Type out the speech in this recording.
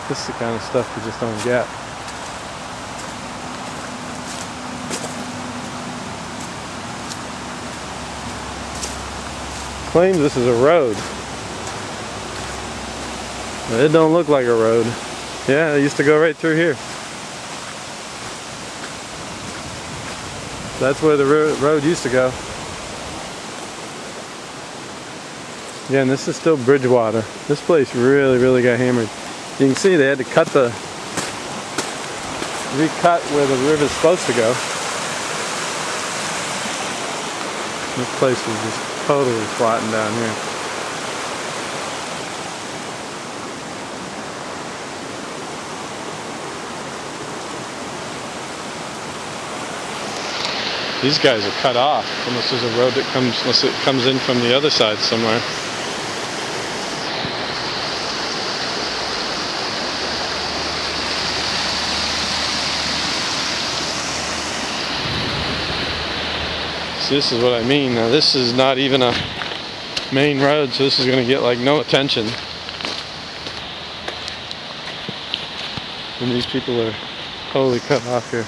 This is the kind of stuff you just don't get. Claims this is a road. But it don't look like a road. Yeah, it used to go right through here. That's where the road used to go. Yeah, and this is still Bridgewater. This place really got hammered. You can see they had to recut where the river's supposed to go. This place is just totally flattened down here. These guys are cut off, unless there's a road that unless it comes in from the other side somewhere. See, this is what I mean. Now this is not even a main road, so this is going to get like no attention. And these people are totally cut off here.